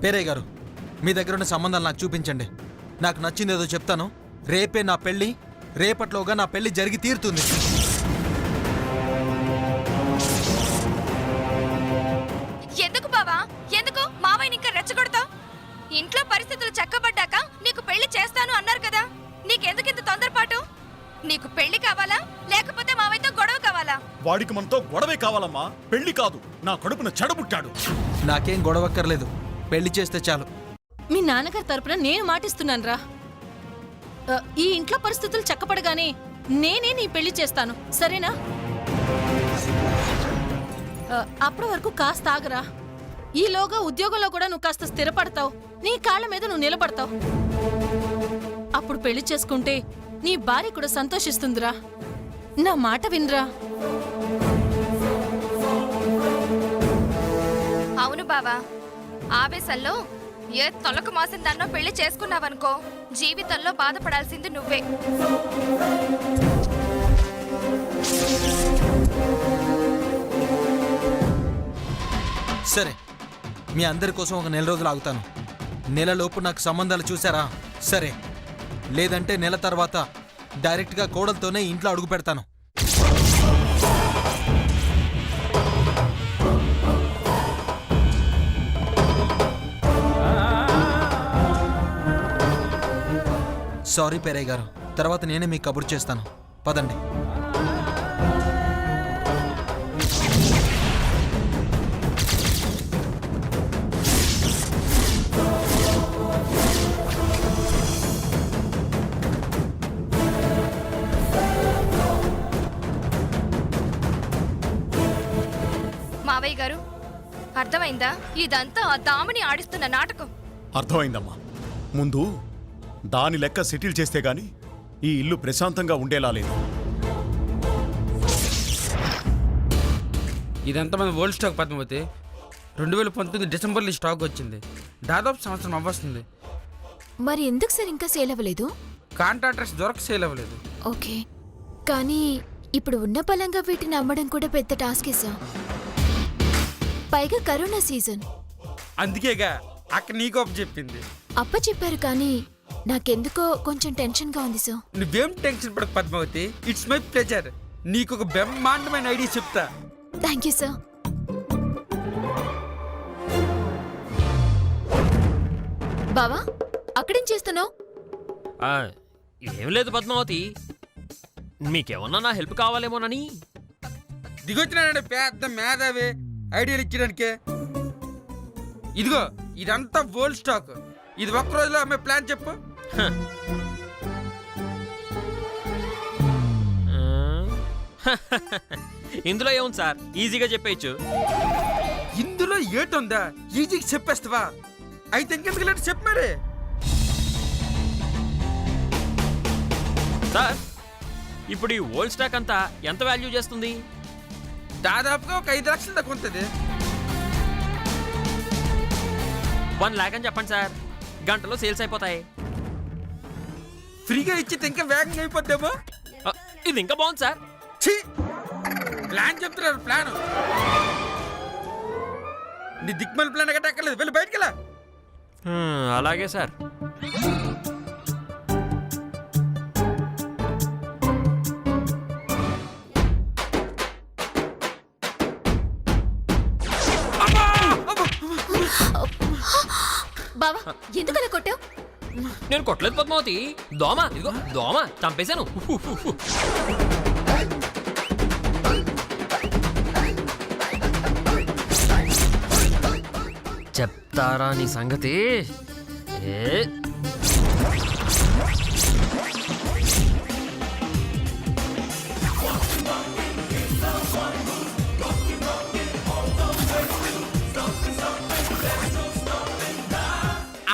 పేరయ్య గారు, మీ దగ్గర ఉన్న సంబంధాలు నాకు చూపించండి. నాకు నచ్చింది ఏదో చెప్తాను. రేపే నా పెళ్లి, రేపట్లోగా నా పెళ్లి జరిగి తీరుతుంది. ఎందుకు బావా, ఎందుకు మావయ్యని ఇంకా రెచ్చగొడతావు? ఇంట్లో పరిస్థితులు చక్కబడ్డాక నీకు పెళ్లి చేస్తాను అన్నారు కదా, నీకెందుకు ఇంత తొందరపాటు? నీకు పెళ్లి కావాలా లేకపోతే మావయ్యతో గొడవ కావాలా? వాడికి మనతో గొడవే కావాలమ్మా, పెళ్లి కాదు. నా కడుపున చెడబుట్టాడు. నాకేం గొడవక్కర్లేదు, పెళ్లి చేస్తే చాలు. మీ నాన్నగారి తరపున నేను మాటిస్తున్నాను రా. ఈ ఇంట్లో పరిస్థితులు చక్కపడగానే నేనే నీ పెళ్లి చేస్తాను, సరేనా? అప్పటి వరకు కాస్త ఆగరా. ఈలోగా ఉద్యోగంలో కూడా నువ్వు కాస్త స్థిరపడతావు, నీ కాళ్ళ మీద నువ్వు నిలబడతావు. అప్పుడు పెళ్లి చేసుకుంటే నీ భార్య కూడా సంతోషిస్తుందిరా. నా మాట వినరా. అవును బావా, ఆవేశంలో ఏ తొలకు మాసిన దాన్నో పెళ్లి చేసుకున్నావనుకో, జీవితంలో బాధపడాల్సింది నువ్వే. సరే, మీ అందరి కోసం ఒక నెల రోజులు ఆగుతాను. నెలలోపు నాకు సంబంధాలు చూసారా సరే, లేదంటే నెల తర్వాత డైరెక్ట్గా కోడలతోనే ఇంట్లో అడుగు పెడతాను. సారీ పేరయ్య గారు, తర్వాత నేనే మీకు కబురు చేస్తాను. పదండి. మావయ్య గారు, అర్థమైందా? ఇదంతా ఆ దామిని ఆడిస్తున్న నాటకం. అర్థమైందమ్మా. ముందు దాని లెక్క సెటిల్ చేస్తే గాని ఈ ఇల్లు ప్రశాంతంగా ఉండేలా లేదు. ఇదంతా మన ఓల్డ్ స్టాక్ పద్మావతి. 2019 డిసెంబర్లో స్టాక్ వచ్చింది. దాదాపు సంవత్సరం అవ్వస్తుంది. మరి ఎందుకు సార్ ఇంకా సేల్ అవ్వలేదు? కాంట్రాక్టర్స్ దొరక సేల్ అవ్వలేదు. ఓకే, కానీ ఇప్పుడు ఉన్న పలంగా వీటిని అమ్మడం కూడా పెద్ద టాస్కే సార్. పైగా కరోనా సీజన్. అందుకేగా అక్క నీకు అప్పు చెప్పింది. అప్ప చెప్పారు, కానీ నాకెందుకో కొంచెం టెన్షన్గా ఉంది సార్. నువ్వేం టెన్షన్ పడకు పద్మావతి, ఇట్స్ మై ప్లెజర్. నీకు ఒక బ్రహ్మాండమైన ఐడియా చెప్తా. Thank you sir. బావా, అక్కడేం చేస్తున్నావు? ఏం లేదు పద్మావతి, మీకేమన్నా నా హెల్ప్ కావాలేమోనని. దిగొచ్చినాడు పెద్ద మేధావి ఐడియాలు ఇచ్చడానికే. ఇదిగో ఇదంతా ఓల్డ్ స్టాక్. ఇది ఒక్క రోజులో అమ్మే ప్లాన్ చెప్పు. ఇందులో ఏముంది సార్, ఈజీగా చెప్పేయచ్చు. ఇందులో ఏటుందా? ఈజీగా చెప్పేస్తావా? అయితే ఇంకెందుకు లేట్ చెప్పు మరి. సార్, ఇప్పుడు ఈ ఓల్డ్ స్టాక్ అంతా ఎంత వాల్యూ చేస్తుంది? దాదాపుగా ఒక 5 లక్షల దాకా ఉంటుంది. 1 lakh అని చెప్పండి సార్, గంటలో సేల్స్ అయిపోతాయి. ఫ్రీగా ఇచ్చితే ఇంకా వేగంగా అయిపోద్దేమో. ఇది ఇంకా బాగుంది సార్. ప్లాన్ చెప్తున్నారు, ప్లాన్. నీ దిక్మల్ ప్లాన్ కట్టక్కర్లేదు, వెళ్ళి బయటికి వెళ్ళా. అలాగే సార్. బావా, ఎందుకలా కొట్టావు? నేను కొట్టలేదు పద్మావతి, దోమ. ఇదిగో దోమ, చంపేశాను. చెప్తారా నీ సంగతి?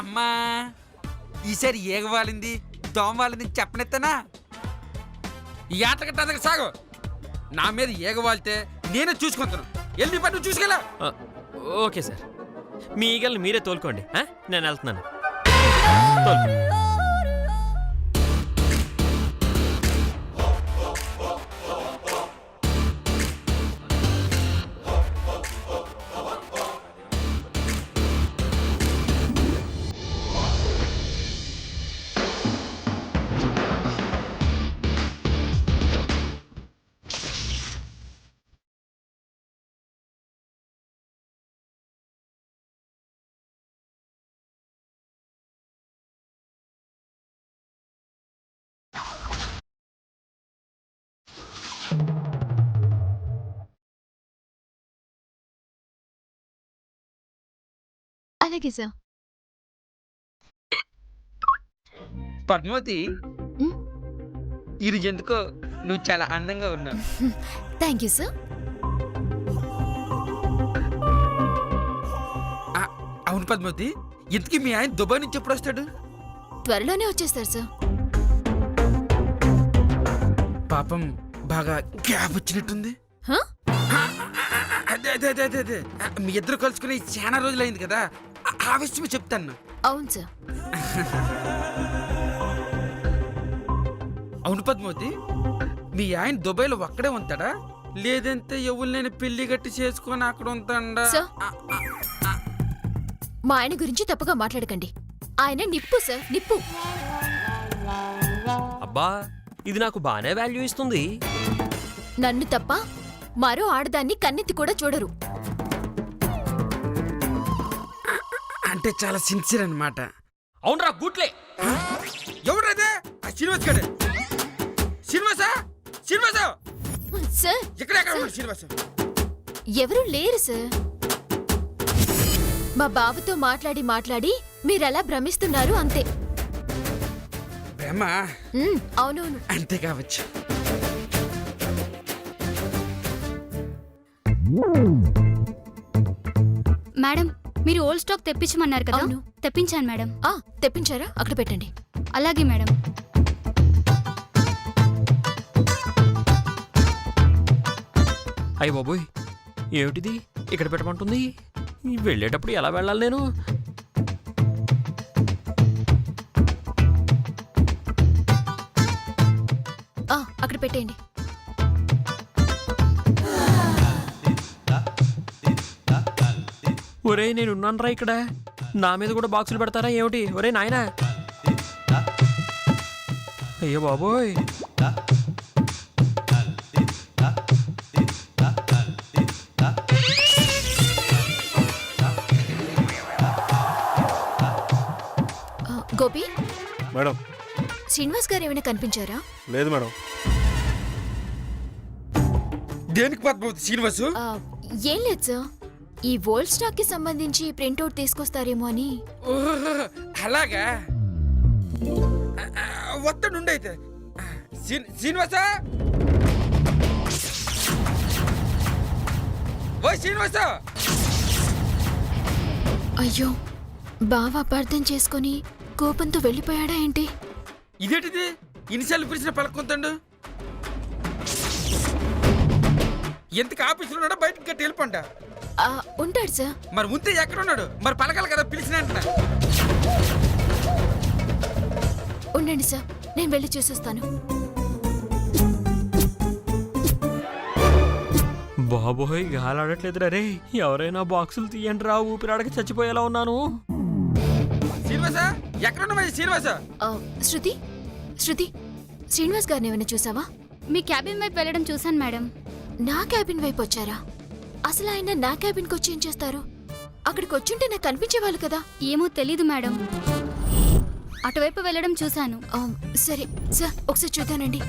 అమ్మా, ఈసారి ఏగవాలింది దోమవాలింది చెప్పనెత్తనా? ఈ ఆట కట్ట సాగు. నా మీద ఏగవాలితే నేనే చూసుకుంటాను. వెళ్ళి పని నువ్వు చూసుకెళ్ళా. ఓకే సార్, మీ ఈగల్ని మీరే తోలుకోండి, నేను వెళ్తున్నాను. అలాగే సార్. పద్మావతి ఉమ్. ఈరోజు ఎందుకో నువ్వు చాలా అందంగా ఉన్నావు. Thank you sir. అవును పద్మావతి, ఇంతకీ మీ ఆయన దుబాయ్ నుంచి ఎప్పుడు వస్తాడు? త్వరలోనే వచ్చేస్తారు సార్. పాపం బాగా గ్యాప్ వచ్చినట్టుంది. హ? అదే అదే అదే అదే అదే మీ ఇద్దరు కలుసుకుని చాలా రోజులు అయింది కదా, ఆ విషయం చెప్తాను. అవును సార్. అవును పద్మావతి, మీ ఆయన దుబాయ్లో ఒక్కడే ఉంటాడా, లేదంటే ఎవరినైనా పెళ్లి గట్టి చేసుకొని అక్కడ ఉంటాడా? సార్. మా ఆయన గురించి తప్పుగా మాట్లాడకండి. ఆయన నిప్పు సార్, నిప్పు. అబ్బా ఇది నాకు బాగానే వాల్యూ ఇస్తుంది. నన్ను తప్ప మరో ఆడదాన్ని కన్నెత్తి కూడా చూడరు. అంటే చాలా సిన్సియర్ అన్నమాట. అవునరా గుట్లే. ఎవడదే? ఆ శ్రీనివాస్ గడే. శ్రీనివాసా, శ్రీనివాసా, సార్, ఎక్కడ ఉన్నాడు శ్రీనివాస? ఎవరూ లేరు సార్. మా బాబుతో మాట్లాడి మాట్లాడి మీరలా భ్రమిస్తున్నారు అంతే. ప్రేమ అవునవును. అంతే కావచ్చు. మేడం, మీరు ఓల్డ్ స్టాక్ తెప్పించమన్నారు కదా? అవును. తెప్పించాను మేడం. తెప్పించారా? అక్కడ పెట్టండి. అలాగే మేడం. అయ్య బాబోయ్ ఏమిటిది ఇక్కడ పెట్టమంటుంది? వెళ్ళేటప్పుడు ఎలా వెళ్ళాలి నేను? అక్కడ పెట్టేయండి. ఒరే నేనున్నాను రా ఇక్కడ, నా మీద కూడా బాక్సులు పెడతారా ఏమిటి? ఒరే నాయనా, అయ్యో బాబోయ్. గోపి, మేడం. శ్రీనివాస్ గారు ఏమైనా కనిపించారా? లేదు మేడం. దేనికి పద్మావతి శ్రీనివాసు? ఏం లేదు సార్, ఈ ఓల్డ్ స్టాక్ కి సంబంధించి ప్రింట్అవుట్ తీసుకొస్తారేమో అని. ఓహో, అలాగా. వద్దనుండైతే. శ్రీనివాసా, ఓ శ్రీనివాసా. అయ్యో, బావ అపార్థం చేసుకుని కోపంతో వెళ్ళిపోయాడా ఏంటి? ఇదేంటిది, ఇన్నిసార్లు పిలిచిన పలకొంతాడు? ఎంతకు ఆఫీసులో ఉన్నాడా, బయటకు గట్టి వెళ్ళిపోండా? ఉంటాడు సార్. మరి ముందే ఎక్కడ ఉన్నాడు? మరి పలకాలి కదా, పిలిచిన అంటున్నా. ఉండండి సార్, నేను వెళ్ళి చూసొస్తాను. బాబోయ్ గాలాడట్లేదురా రే, ఎవరైనా బాక్సులు తీయండి రా, ఊపిరాడక చచ్చిపోయేలా ఉన్నాను. శ్రీనివాసా, ఎక్కడ ఉన్నావా శ్రీనివాసా? శృతి, శృతి, శ్రీనివాస్ గారిని ఏమైనా చూసావా? మీ క్యాబిన్ వైపు వెళ్ళడం చూశాను మేడం. నా క్యాబిన్ వైపు వచ్చారా? అసలు ఆయన నా క్యాబిన్కి వచ్చి ఏం చేస్తారు? అక్కడికి వచ్చుంటే నాకు కనిపించేవాళ్ళు కదా. ఏమో తెలీదు మేడం, అటువైపు వెళ్ళడం చూశాను. సరే సార్, ఒకసారి చూద్దానండి.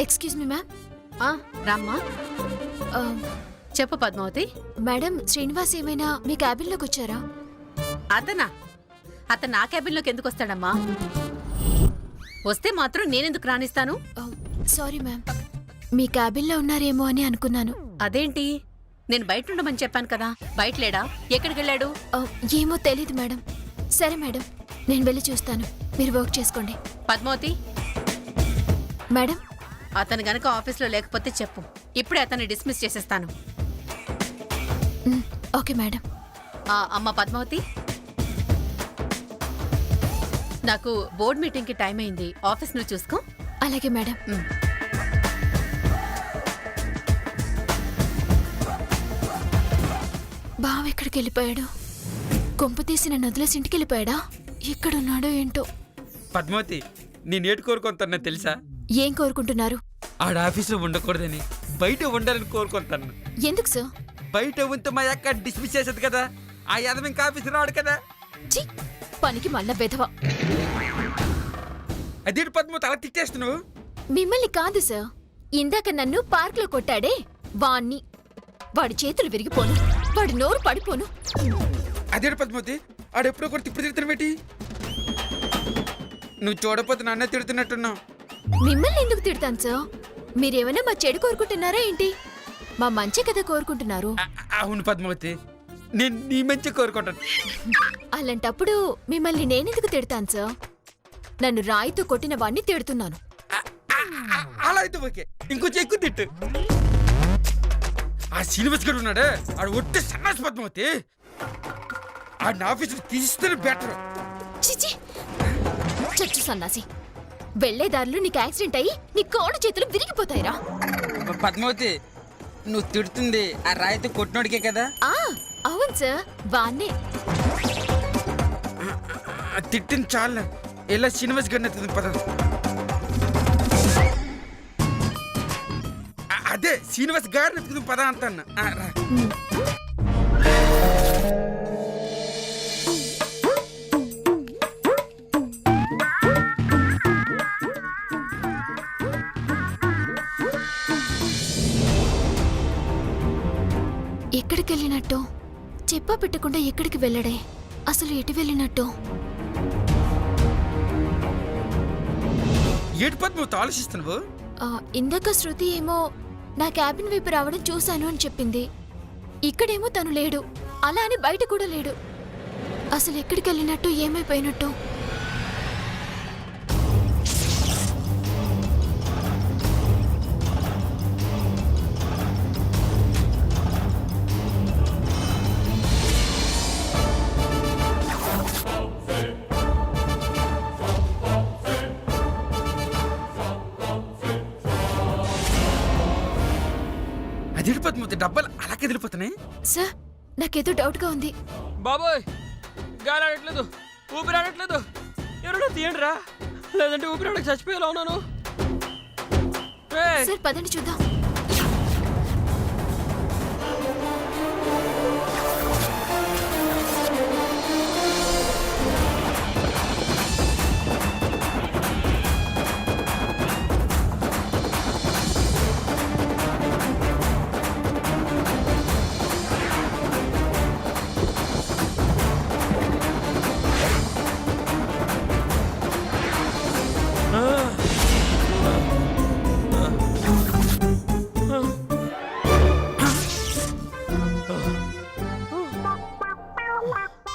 Excuse me ma'am. రామ్మా, చెప్పు పద్మావతి. మేడం, శ్రీనివాస్ ఏమైనా మీ క్యాబిన్లోకి వచ్చారా? అతను నా క్యాబిన్లోకి ఎందుకు వస్తాడమ్మా? వస్తే మాత్రం నేనెందుకు రానిస్తాను? సారీ మ్యామ్, మీ క్యాబిన్లో ఉన్నారేమో అని అనుకున్నాను. అదేంటి, నేను బయట ఉండమని చెప్పాను కదా. బయట లేడా? ఎక్కడికి వెళ్ళాడు? ఏమో తెలీదు మేడం. సరే మేడం, నేను వెళ్ళి చూస్తాను, మీరు వర్క్ చేసుకోండి. పద్మావతి, మేడం, అతను గనక ఆఫీస్లో లేకపోతే చెప్పు, ఇప్పుడే అతన్ని డిస్మిస్ చేసేస్తాను. Okay madam. అమ్మ పద్మావతి, నాకు బోర్డ్ మీటింగ్కి టైం అయింది, ఆఫీస్ నువ్వు చూసుకో. అలాగే మేడం. బావ ఎక్కడికి వెళ్ళిపోయాడు? కొంపు తీసిన నదులేసి ఇంటికి వెళ్ళిపోయాడా? ఎక్కడున్నాడో ఏంటో. పద్మావతి, నేనేటు కోరుకుంటాను తెలుసా? ఏం కోరుకుంటున్నారు? ఆడ ఆఫీసులో ఉండకూడదని బయట ఉండాలని కోరుకుంటాను. ఎందుకు సార్? బయట ఉంటే మా అక్క డిస్మిస్ చేసేది కదా, ఆ యాదవ్ ఇంకా ఆఫీసు రాడు కదా. ఛీ, పనికి మళ్ళా బెధవ. అదేంటి పద్మావతి అలా తిట్టేస్తున్నావు? మిమ్మల్ని కాదు సార్, ఇందాక నన్ను పార్క్ లో కొట్టాడే వాణ్ణి. వాడి చేతులు విరిగిపోను, వాడి నోరు పడిపోను. అదే పద్మావతి, ఆడెప్పుడో కూడా ఇప్పుడు తిడుతున్నా పెట్టి నువ్వు చూడపోతే నన్నే తిడుతున్నట్టున్నావు. మిమ్మల్ని ఎందుకు తిడతాను సార్? మీరేమైనా మా చెడు కోరుకుంటున్నారా ఏంటి? మా మంచి కదా కోరుకుంటున్నారు. అవును పద్మావతి, నేను నీ మంచి కోరుకుంటాను. అలాంటప్పుడు మిమ్మల్ని నేనెందుకు తిడతాను సార్? నన్ను రాయితో కొట్టిన వాడిని తిడుతున్నాను. అలా అయితే ఓకే, ఇంకొంచెం ఎక్కువ తిట్టు. ఆ శ్రీనివాస్ గడు ఉన్నాడే, ఆడు ఒట్టి సన్నాసి పద్మావతి. ఆడిని ఆఫీసుకు తీస్తేనే బెటర్. చిచి, చచ్చు సన్నాసి. వెళ్లేదారులు నీకు యాక్సిడెంట్ అయ్యి నీ కోడ చేతులు విరిగిపోతాయిరా. పద్మావతి, నువ్వు తిడుతుంది ఆ రాయితో కొట్టినోడికే కదా? అవును సార్, వాన్నే. తిట్టింది చాలా. ఎలా శ్రీనివాస్ గడిని ఎత్తుతుంది పద. అదే శ్రీనివాస్ గారిని ఎత్తుకుంది పద అంతన్నా. ఎక్కడికి వెళ్ళినట్టు? చెప్పా పెట్టకుండా ఎక్కడికి వెళ్ళడే? అసలు ఎటు వెళ్ళినట్టు? ఏడు పద్మావతి ఆలోచిస్తున్నావు? ఇందాక శృతి ఏమో నా క్యాబిన్ వైపు రావడం చూశాను అని చెప్పింది. ఇక్కడేమో తను లేడు, అలా అని బయట కూడా లేడు. అసలు ఎక్కడికి వెళ్ళినట్టు, ఏమైపోయినట్టు? అదేడు పద్మావతి, డబ్బాలు అలా కదిలిపోతున్నాయి. సార్, నాకేదో డౌట్గా ఉంది. బాబోయ్, గాలి ఆడట్లేదు, ఊపిరి ఆడట్లేదు. ఎవరైనా తీయండి రా, లేదంటే ఊపిరి ఆడక చచ్చిపోయేలా ఉన్నాను. ఏయ్, సార్ పదండి చూద్దాం.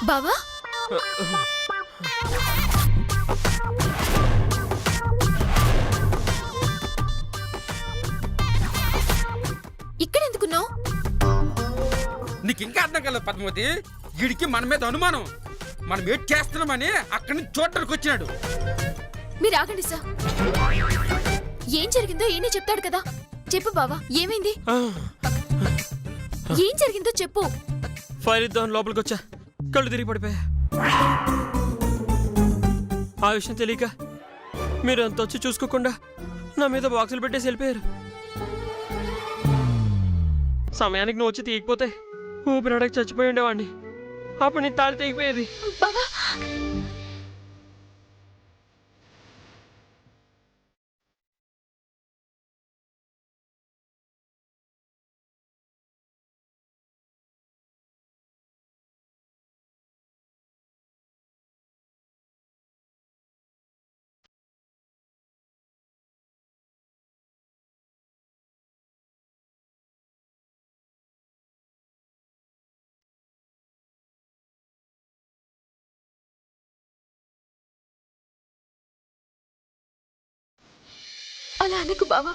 బావా, ఇక్కడెందుకున్నావు? నీకు ఇంకా అర్థం కలదు పద్మావతి. వీడికి మన మీద అనుమానం. మనం ఏం చేస్తున్నామని అక్కడి నుంచి చూడడానికి వచ్చినాడు. మీరు ఆగండి సార్. ఏం జరిగిందో ఈయనే చెప్తాడు కదా. చెప్పు బావా, ఏమైంది? ఏం జరిగిందో చెప్పు. ఫైర్ ఇద్దాం లోపలికి వచ్చా, కళ్ళు తిరిగి పడిపోయా. ఆ విషయం తెలియక మీరు అంత వచ్చి చూసుకోకుండా నా మీద బాక్సులు పెట్టేసి వెళ్ళిపోయారు. సమయానికి నువ్వు వచ్చి తీయకపోతే ఊపిరాడకి చచ్చిపోయి ఉండేవాడిని. అప్పుడు నీ తాళి తెగిపోయేది. బావా, అలా అనకు బావా,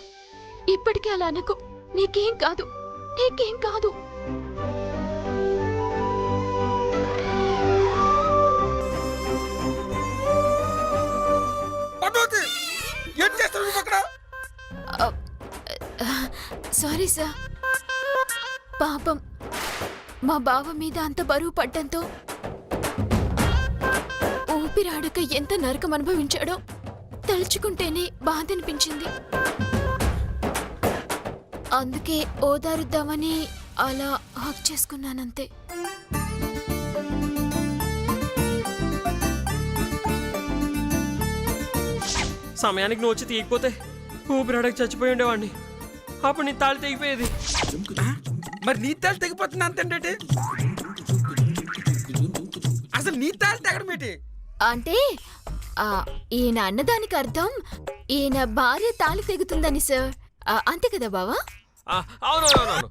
ఇప్పటికీ అలా అనకు. నీకేం కాదు, నీకేం కాదు. పద్మావతి, ఏం చేస్తావు నువ్వు అక్కడ? Sorry sir. పాపం మా బావ మీద అంత బరువు పడ్డంతో ఊపిరాడక ఎంత నరకం అనుభవించాడో తలుచుకుంటేనే బాధ అనిపించింది. అందుకే ఓదారుద్దామని అలా హక్ చేసుకున్నానంతే. సమయానికి నువ్వు వచ్చి తీయకపోతే ఊపిరాడకి చచ్చిపోయి ఉండేవాడిని. అప్పుడు నీ తాళి తెగిపోయేది. మరి నీ తాళి తెగిపోతుంది అంతేంటి? అసలు నీ తాళి తెగడం ఏంటి? అంటే ఈయన అన్నదానికి అర్థం ఈయన భార్య తాళి తెగుతుందని సార్. అంతే కదా బావా? అవునవునవును.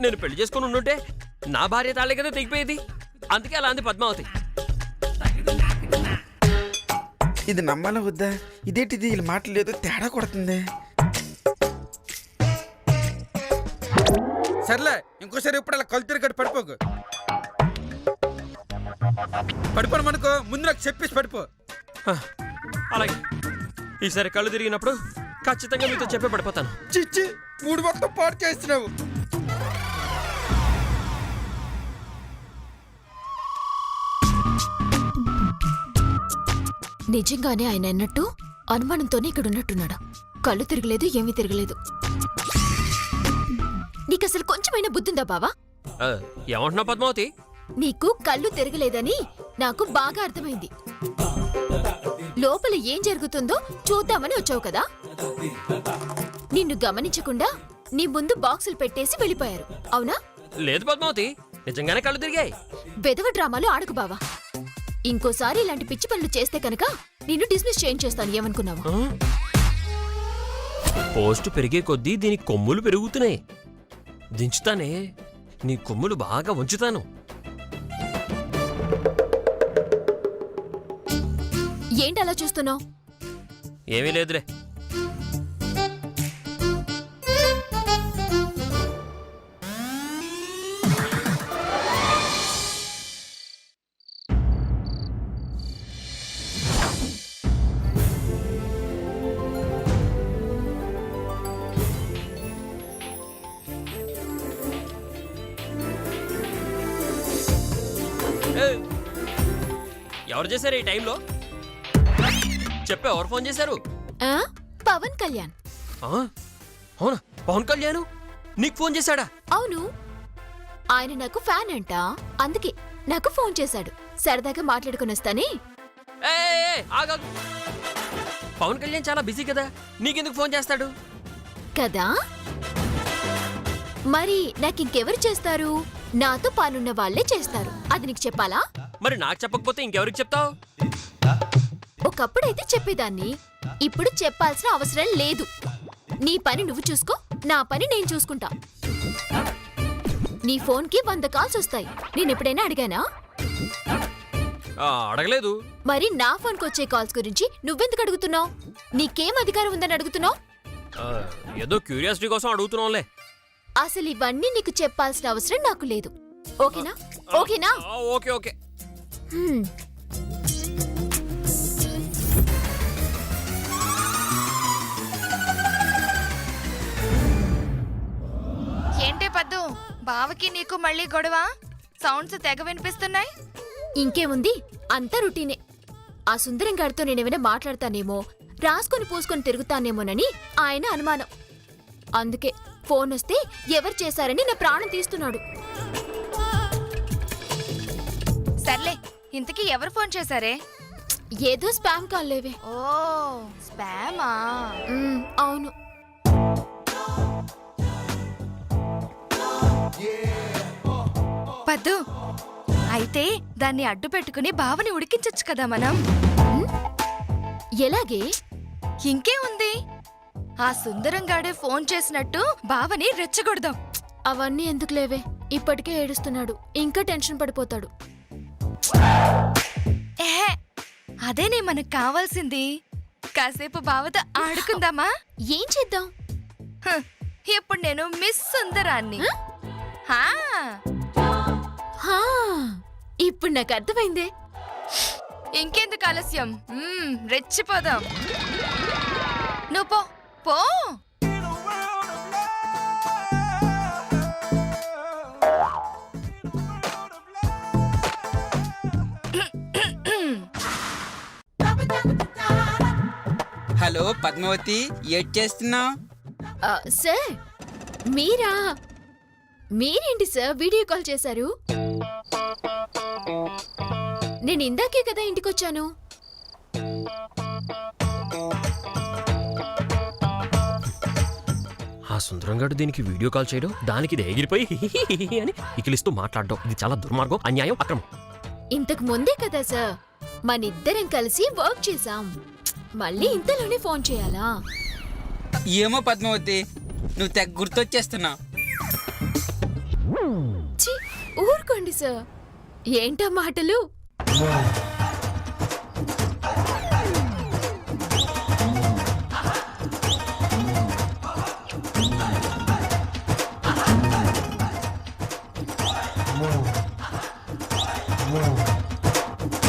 నేను పెళ్లి చేసుకుని ఉండుంటే నా భార్య తాళే కదా తెగిపోయేది. అందుకే అలా అంది పద్మావతి. ఇది నమ్మాలా వద్దా? ఇదేంటిది వీళ్ళ మాటలు లేదు తేడా కొడుతుంది. సర్లే ఇంకోసారి ఎప్పుడు అలా కళ్ళు తిరిగట్టు పడిపోకు. పడిపోను మనకు ముందు నాకు చెప్పేసి పడిపో. అలాగే ఈసారి కళ్ళు తిరిగినప్పుడు ఖచ్చితంగా మీతో చెప్పే పడిపోతాను. చిచ్చి 3 మొత్తం పాటు చేస్తున్నావు. నిజంగానే ఆయన అన్నట్టు అనుమానంతోనే ఇక్కడ ఉన్నట్టున్నాడు. కళ్ళు తిరగలేదు, ఏమీ తిరగలేదు. నీకసలు కొంచెమైనా బుద్ధిందా బావా? ఏమంటున్నావు పద్మావతి? నీకు కళ్ళు తిరగలేదని నాకు బాగా అర్థమైంది. లోపల ఏం జరుగుతుందో చూద్దామని వచ్చావు కదా. నిన్ను గమనించకుండా నీ ముందు బాక్సులు పెట్టేసి వెళ్ళిపోయారు, అవునా? లేదు పద్మావతి, నిజంగానే కళ్ళు తిరిగాయి. బెదవ డ్రామాలు ఆడకు బావా. ఇంకోసారి ఇలాంటి పిచ్చి పనులు చేస్తే కనుక నిన్ను డిస్మిస్ చేయించేస్తాను. ఏమనుకున్నావా? పోస్టు పెరిగే కొద్దీ దీని కొమ్ములు పెరుగుతున్నాయి. దించుతానే, నీ కొమ్ములు బాగా ఉంచుతాను. ఏంటి అలా చూస్తున్నావు? ఏమీ లేదులే. ఎవరు చేశారు ఈ టైంలో? చెప్పే, ఎవరు ఫోన్ చేశారు? పవన్ కళ్యాణ్. అవునా? పవన్ కళ్యాణ్ నీకు ఫోన్ చేశాడా? అవును, ఆయన నాకు ఫ్యాన్ అంట. అందుకే నాకు ఫోన్ చేశాడు. సరదాగా మాట్లాడుకుని వస్తానే. ఆగాగు. పవన్ కళ్యాణ్ చాలా బిజీ కదా, నీకెందుకు ఫోన్ చేస్తాడు? కదా, మరి నాకింకెవరు చేస్తారు? నాతో పనున్న వాళ్లే చేస్తారు. అది నీకు చెప్పాలా? మరి నాకు చెప్పకపోతే ఇంకెవరికి చెప్తావు? ఒకప్పుడైతే చెప్పేదాన్ని, ఇప్పుడు చెప్పాల్సిన అవసరం లేదు. నీ పని నువ్వు చూసుకో, నా పని నేను చూసుకుంటా. నీ ఫోన్కి 100 కాల్స్ వస్తాయి. నేనెప్పుడైనా అడిగానా? అడగలేదు. మరి నా ఫోన్కి వచ్చే కాల్స్ గురించి నువ్వెందుకు అడుగుతున్నావు? నీకేం అధికారం ఉందని అడుగుతున్నావు? ఏదో క్యూరియాసిటీ కోసం అడుగుతున్నావులే. అసలు ఇవన్నీ నీకు చెప్పాల్సిన అవసరం నాకు లేదు. ఓకేనా? ఓకేనా? Okay okay. ఏంటే పద్దు, బావకి నీకు మళ్ళీ గొడవ? సౌండ్స్ తెగ వినిపిస్తున్నాయి. ఇంకేముంది, అంతా రొటీనే. ఆ సుందరం గారితో నేనేమైనా మాట్లాడతానేమో, రాసుకొని పూసుకొని తిరుగుతానేమోనని ఆయన అనుమానం. అందుకే ఫోన్ వస్తే ఎవరు చేశారని నా ప్రాణం తీస్తున్నాడు. సర్లే, ఇంతకీ ఎవరు ఫోన్ చేశారే? ఏదో స్పామ్ కాల్ లేవే. ఓ, స్పామా? అవును. పద్దు, అయితే దాన్ని అడ్డు పెట్టుకుని బావని ఉడికించొచ్చు కదా మనం. ఎలాగే? ఇంకే ఉంది, ఆ సుందరంగాడే ఫోన్ చేసినట్టు బావని రెచ్చగొడదాం. అవన్నీ ఎందుకు లేవే, ఇప్పటికే ఏడుస్తున్నాడు, ఇంకా టెన్షన్ పడిపోతాడు. ఏహే, అదేనే మనకు కావాల్సింది. కాసేపు బావతో ఆడుకుందామా? ఏం చేద్దాం? ఇప్పుడు నేను మిస్ సుందరాన్ని. ఇప్పుడు నాకు అర్థమైందే. ఇంకెందుకు ఆలస్యం, రెచ్చిపోదాం. నువ్వు పో పో. హలో పద్మావతి, ఏడ్ చేస్తున్నావు? సార్ మీరా? మీరేంటి సార్ వీడియో కాల్ చేశారు? నేను ఇందాకే కదా ఇంటికొచ్చాను. ఆ సుందరంగాడు దీనికి వీడియో కాల్ చేయడం, దానికి ఇది ఎగిరిపోయి హిహిహిహి అని ఇకిలిస్తూ మాట్లాడడం, ఇది చాలా దుర్మార్గం, అన్యాయం, అక్రమం. ఇంతకు ముందే కదా సార్ మనిద్దరం కలిసి వర్క్ చేసాం. మళ్ళీ ఇంతలోనే ఫోన్ చేయాలా? ఏమో పద్మావతి, నువ్వు తెగ గుర్తొచ్చేస్తున్నా. ఛీ, ఊరుకోండి సార్. ఏంటా మాటలు?